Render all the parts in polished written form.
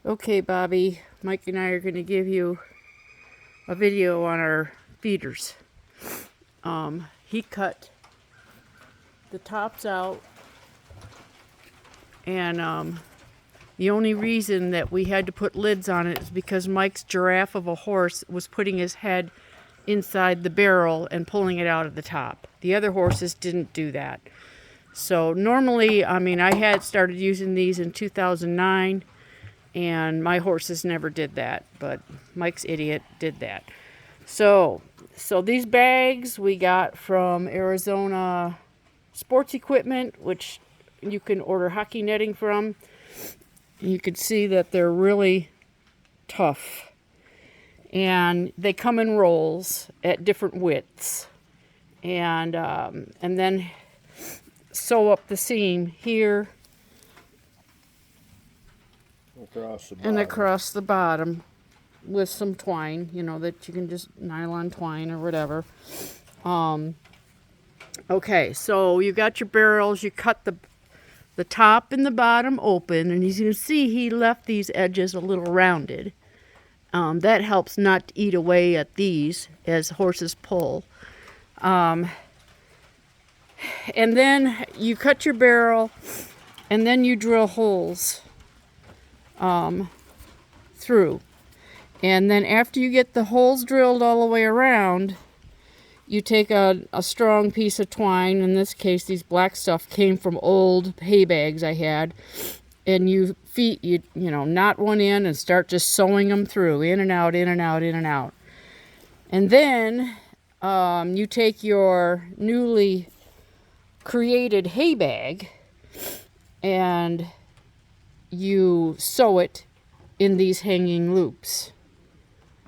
Okay, Bobby, Mike and I are going to give you a video on our feeders. He cut the tops out, and the only reason that we had to put lids on it is because Mike's giraffe of a horse was putting his head inside the barrel and pulling it out of the top. The other horses didn't do that. So normally, I had started using these in 2009, and my horses never did that, but Mike's idiot did that. So these bags we got from Arizona Sports Equipment, which you can order hockey netting from. You can see that they're really tough, and they come in rolls at different widths, and then sew up the seam here and across the bottom with some twine, that you can just nylon twine or whatever. Okay, so you got your barrels, you cut the top and the bottom open, and as you can see, he left these edges a little rounded. That helps not to eat away at these as horses pull. And then you cut your barrel, and then you drill holes through. And then after you get the holes drilled all the way around, you take a strong piece of twine. In this case, these black stuff came from old hay bags I had. And you knot one in and start just sewing them through, in and out, in and out, in and out. And then you take your newly created hay bag and you sew it in these hanging loops.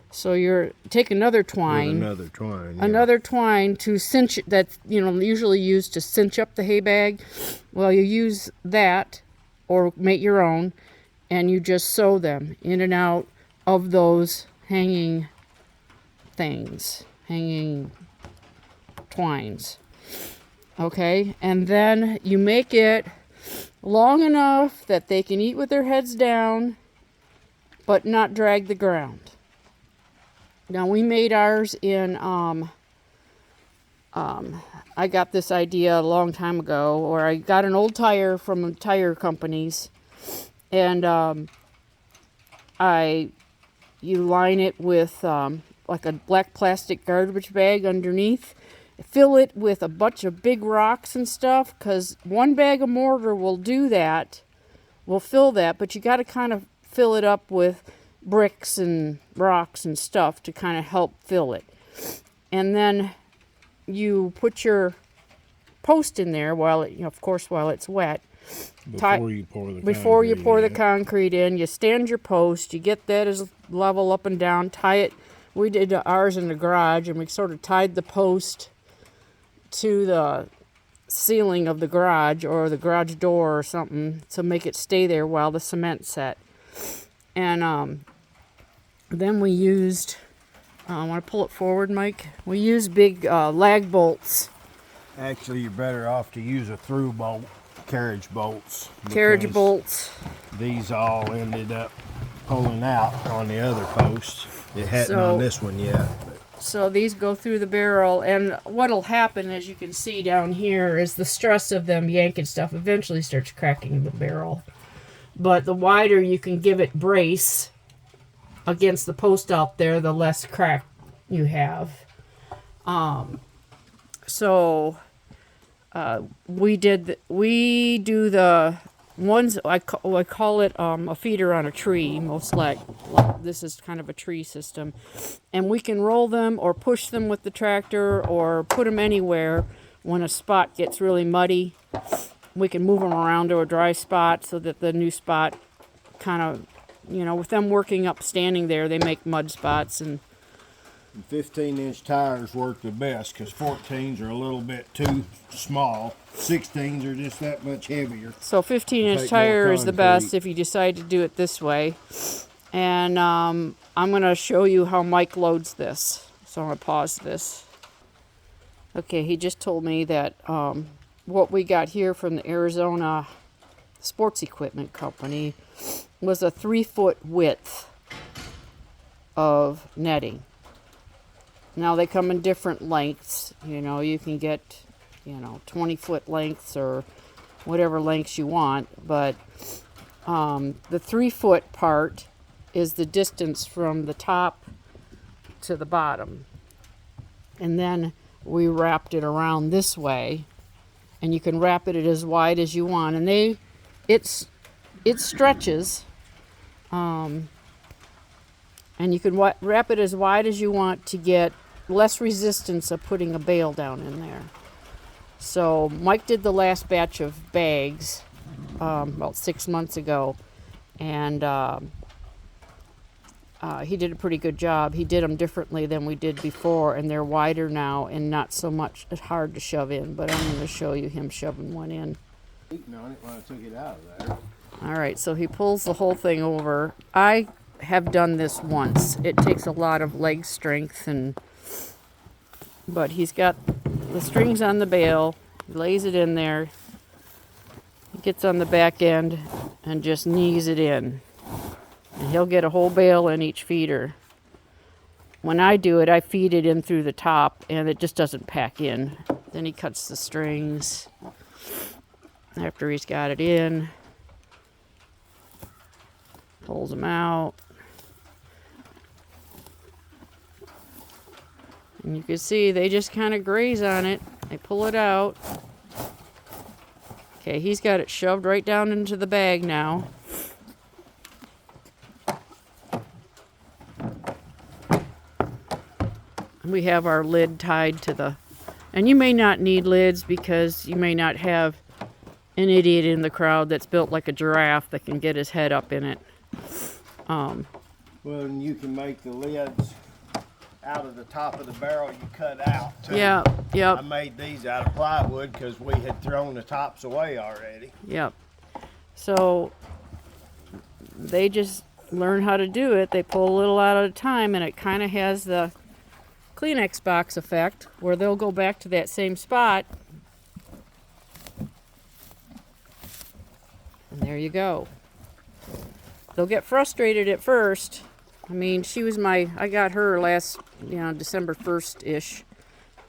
So you take another twine, another twine to cinch it, that's usually used to cinch up the hay bag. Well, you use that or make your own, and you just sew them in and out of those hanging things, hanging twines. Okay, and then you make it long enough that they can eat with their heads down, but not drag the ground. Now, we made ours in, I got this idea a long time ago, or I got an old tire from tire companies, and you line it with like a black plastic garbage bag underneath, fill it with a bunch of big rocks and stuff, because one bag of mortar will do that, will fill that, but you got to kind of fill it up with bricks and rocks and stuff to kind of help fill it. And then you put your post in there while it's wet. Before you pour the concrete in, you stand your post, you get that as level up and down, tie it. We did ours in the garage, and we sort of tied the post to the ceiling of the garage or the garage door or something to make it stay there while the cement set. And then we used, I want to pull it forward, Mike. We used big lag bolts. Actually, you're better off to use a through bolt, carriage bolts. Carriage bolts. These all ended up pulling out on the other post. It hadn't on this one yet. So these go through the barrel, and what'll happen, as you can see down here, is the stress of them yanking stuff eventually starts cracking the barrel. But the wider you can give it brace against the post out there, the less crack you have. We do the ones, I call it a feeder on a tree, most like this is kind of a tree system. And we can roll them or push them with the tractor or put them anywhere when a spot gets really muddy. We can move them around to a dry spot so that the new spot kind of, with them working up, standing there, they make mud spots. And 15-inch tires work the best because 14s are a little bit too small. 16s are just that much heavier. So 15-inch tire is the best if you decide to do it this way. And I'm going to show you how Mike loads this. So I'm going to pause this. Okay, he just told me that what we got here from the Arizona Sports Equipment Company was a 3-foot width of netting. Now they come in different lengths. You know, you can get, 20-foot lengths or whatever lengths you want. But the 3-foot part is the distance from the top to the bottom. And then we wrapped it around this way. And you can wrap it as wide as you want. And it stretches. And you can wrap it as wide as you want to get less resistance of putting a bale down in there. So Mike did the last batch of bags about 6 months ago, and he did a pretty good job. He did them differently than we did before, and they're wider now and not so much hard to shove in, but I'm going to show you him shoving one in. On it when I took it out of there. All right, so he pulls the whole thing over. I have done this once. It takes a lot of leg strength, but he's got the strings on the bale. He lays it in there. He gets on the back end and just knees it in. And he'll get a whole bale in each feeder. When I do it, I feed it in through the top, and it just doesn't pack in. Then he cuts the strings after he's got it in. Pulls them out. And you can see they just kind of graze on it. They pull it out. Okay, he's got it shoved right down into the bag now. We have our lid tied to the... And you may not need lids because you may not have an idiot in the crowd that's built like a giraffe that can get his head up in it. Well, and you can make the lids out of the top of the barrel you cut out too. Yeah, yep. I made these out of plywood because we had thrown the tops away already. Yep. So they just learn how to do it. They pull a little out at a time, and it kind of has the Kleenex box effect where they'll go back to that same spot. And there you go. They'll get frustrated at first. I mean, I got her last, December 1st-ish.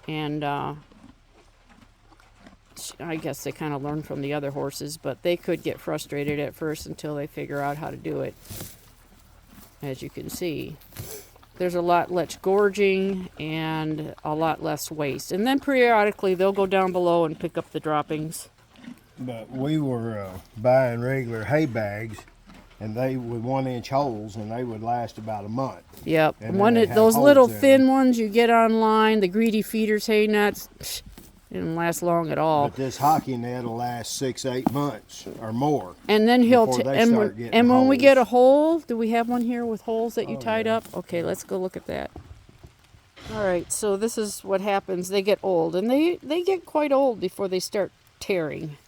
And I guess they kind of learned from the other horses, but they could get frustrated at first until they figure out how to do it. As you can see, there's a lot less gorging and a lot less waste. And then periodically they'll go down below and pick up the droppings. But we were buying regular hay bags, and they with 1-inch holes, and they would last about a month. Yep. And Those little thin ones you get online, the greedy feeders hay nuts, didn't last long at all. But this hockey net will last 6-8 months or more. And then when we get a hole, do we have one here with holes that you tied up? Okay, let's go look at that. All right, so this is what happens. They get old, and they get quite old before they start tearing.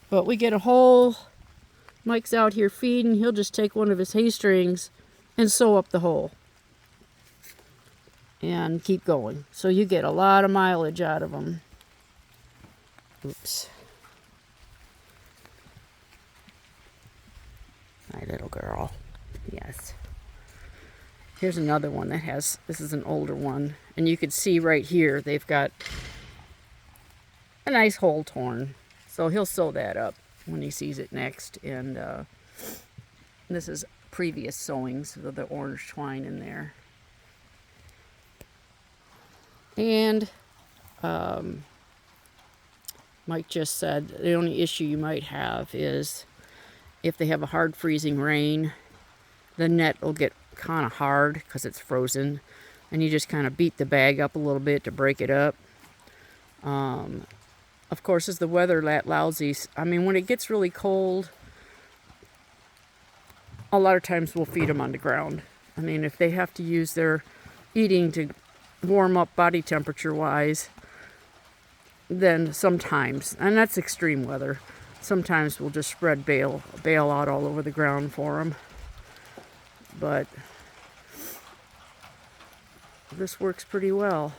But we get a hole. Mike's out here feeding. He'll just take one of his hay strings and sew up the hole. And keep going. So you get a lot of mileage out of them. Oops. My little girl. Yes. Here's another one this is an older one. And you can see right here, they've got a nice hole torn. So he'll sew that up when he sees it next. And this is previous sewings with the orange twine in there. And Mike just said the only issue you might have is if they have a hard freezing rain, the net will get kind of hard because it's frozen, and you just kind of beat the bag up a little bit to break it up. Of course, as the weather that lousy, I mean, when it gets really cold, a lot of times we'll feed them on the ground. I mean, if they have to use their eating to warm up body temperature wise, then sometimes, and that's extreme weather, sometimes we'll just spread bale out all over the ground for them. But this works pretty well.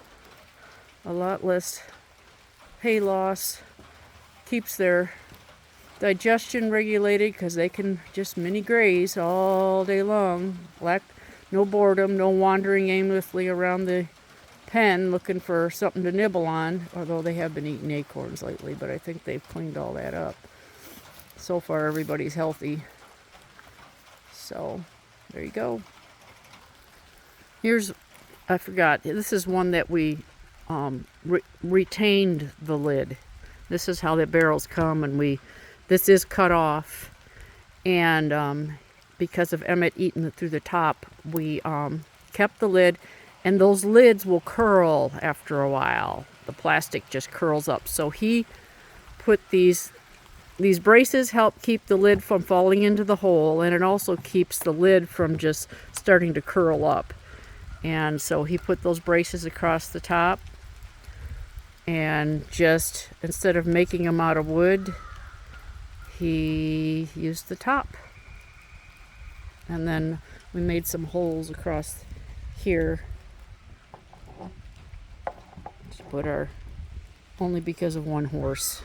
A lot less hay loss, keeps their digestion regulated because they can just mini graze all day long. No boredom, no wandering aimlessly around the pen looking for something to nibble on, although they have been eating acorns lately, but I think they've cleaned all that up. So far, everybody's healthy. So, there you go. I forgot, this is one that we retained the lid. This is how the barrels come, and this is cut off, and because of Emmett eating it through the top, we kept the lid, and those lids will curl after a while. The plastic just curls up. So he put these braces help keep the lid from falling into the hole, and it also keeps the lid from just starting to curl up. And so he put those braces across the top, and just instead of making them out of wood, he used the top. And then we made some holes across here. Just put only because of one horse.